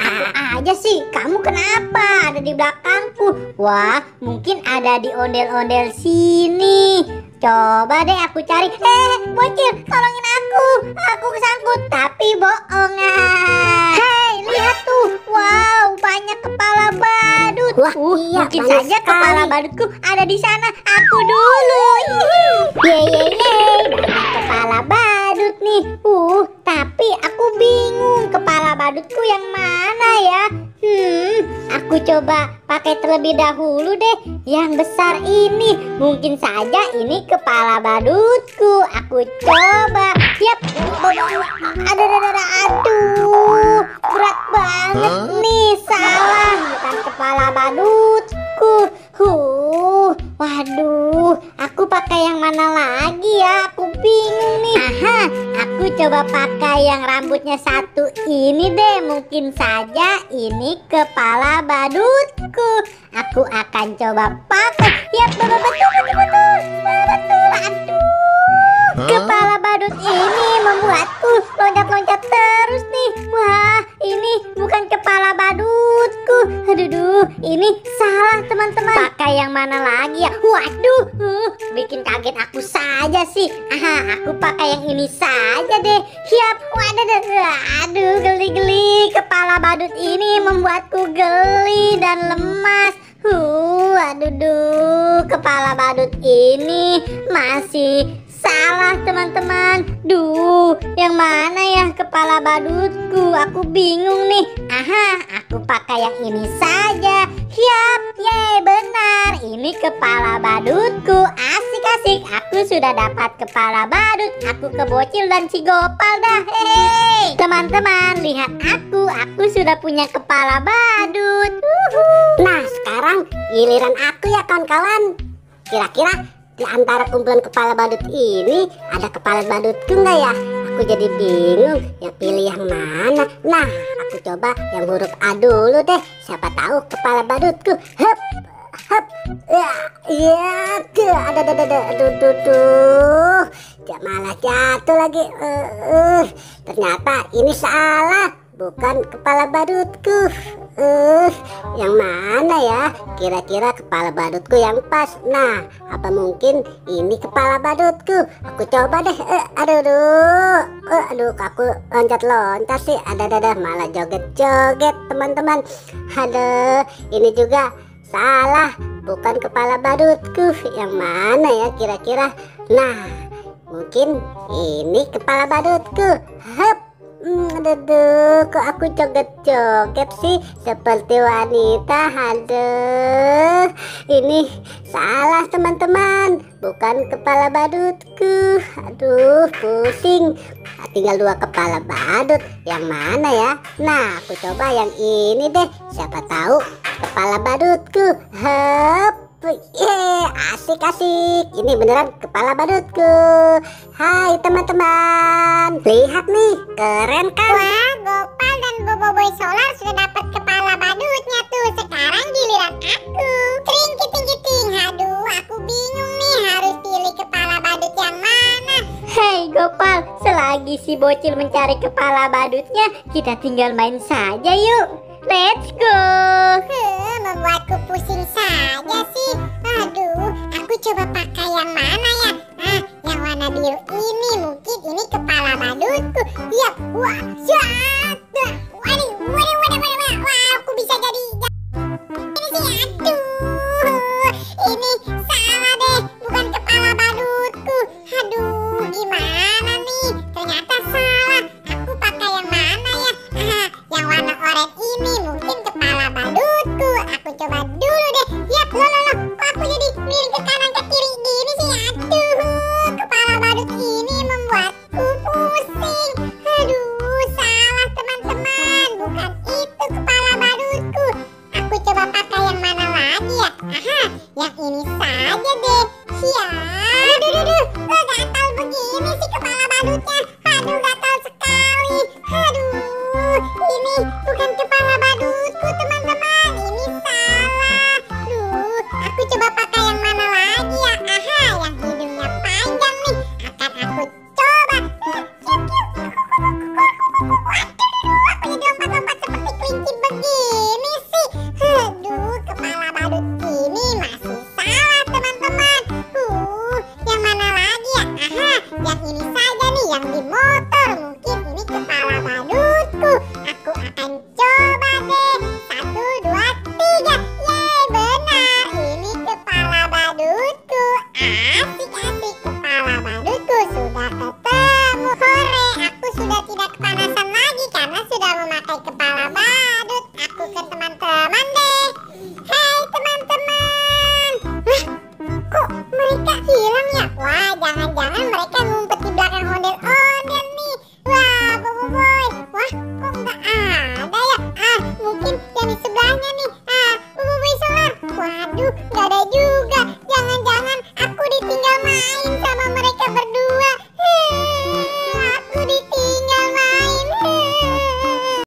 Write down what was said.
Aku aja sih, kamu kenapa ada di belakangku? Wah, mungkin ada di ondel-ondel sini. Coba deh aku cari. Bocil, tolongin aku. Aku kesangkut, tapi bohongan. Hei, lihat tuh. Wow, banyak kepala badut. Wah, iya, mungkin banyak saja sekali. kepala badutku ada di sana. Aku dulu. Banyak kepala badut nih. Tapi aku bingung kepala badutku yang mana ya? Aku coba pakai terlebih dahulu deh yang besar ini. Mungkin saja ini kepala badutku. Aku coba. Yap. Aduh, berat banget nih. Salah, bukan kepala badutku. Waduh, aku pakai yang mana lagi ya? Aku bingung nih. Aku coba pakai yang rambutnya satu ini deh. Mungkin saja ini kepala badutku. Aku akan coba pakai. Ya, betul. Aduh, kepala badut ini membuatku loncat-loncat terus nih. Wah, ini bukan kepala badutku. Aduh, ini salah teman-teman. Pakai yang mana lagi ya? Waduh, bikin kaget aku saja sih. Aku pakai yang ini saja deh. Siap. Aduh, geli-geli. Kepala badut ini membuatku geli dan lemas. Aduh, kepala badut ini masih salah teman-teman. Yang mana ya kepala badutku? Aku bingung nih. Aku pakai yang ini saja. Siap, benar. Ini kepala badutku. Asik-asik. Aku sudah dapat kepala badut. Aku ke Bocil dan si Gopal dah. Hei, teman-teman, lihat aku. Aku sudah punya kepala badut. Nah, sekarang giliran aku ya kawan-kawan. Kira-kira di antara kumpulan kepala badut ini ada kepala badutku nggak ya? Aku jadi bingung ya pilih yang mana. Nah, aku coba yang huruf A dulu deh. Siapa tahu kepala badutku. Hup. Aduh. Malah jatuh lagi. Ternyata ini salah. Bukan kepala badutku. Yang mana ya? Kira-kira kepala badutku yang pas. Nah, apa mungkin ini kepala badutku? Aku coba deh. Aduh, aku loncat-loncat sih. Ada malah joget-joget teman-teman. Aduh, ini juga salah. Bukan kepala badutku. Yang mana ya kira-kira? Nah, mungkin ini kepala badutku. Hup. Aduh, kok aku joget-joget sih seperti wanita. Aduh, ini salah teman-teman. Bukan kepala badutku. Aduh, pusing. Tinggal dua kepala badut. Yang mana ya? Nah, aku coba yang ini deh. Siapa tahu kepala badutku. Hup. Asik-asik. Ini beneran kepala badutku. Hai teman-teman, lihat nih, keren kan? Wah, Gopal dan Boboiboy Solar sudah dapat kepala badutnya tuh. Sekarang giliran aku. Kiting. Aduh, aku bingung nih harus pilih kepala badut yang mana. Hei Gopal, selagi si Bocil mencari kepala badutnya, kita tinggal main saja yuk. Let's go. Membuatku pusing saja sih. Aduh, aku coba pakai yang mana ya? Yang warna biru ini. Mungkin ini kepala badutku. Yap, wah, waduh. Wah, aku bisa jadi ini sih. Aduh, ini salah deh. Bukan kepala badutku. Aduh, gimana nih? Ternyata salah. Aku pakai yang mana ya? Yang warna oranye ini mungkin kepala badutku. Aku coba dulu deh. Yap, loh. Kok aku jadi miring ke kanan ke kiri gini sih? Aduh, kepala badut ini membuatku pusing. Aduh, salah teman-teman. Bukan itu kepala badutku. Aku coba pakai yang mana lagi ya? Yang ini saja deh. Ya, aduh. Gatal begini sih kepala badutnya. Aduh, gatal sekali. Aduh, ini bukan kepala badutku teman-teman. Ini salah. Aku coba pakai yang mana lagi ya? Yang hidungnya panjang nih. Akan aku coba. Aku jadi lompat-lompat seperti kelinci Aduh, nggak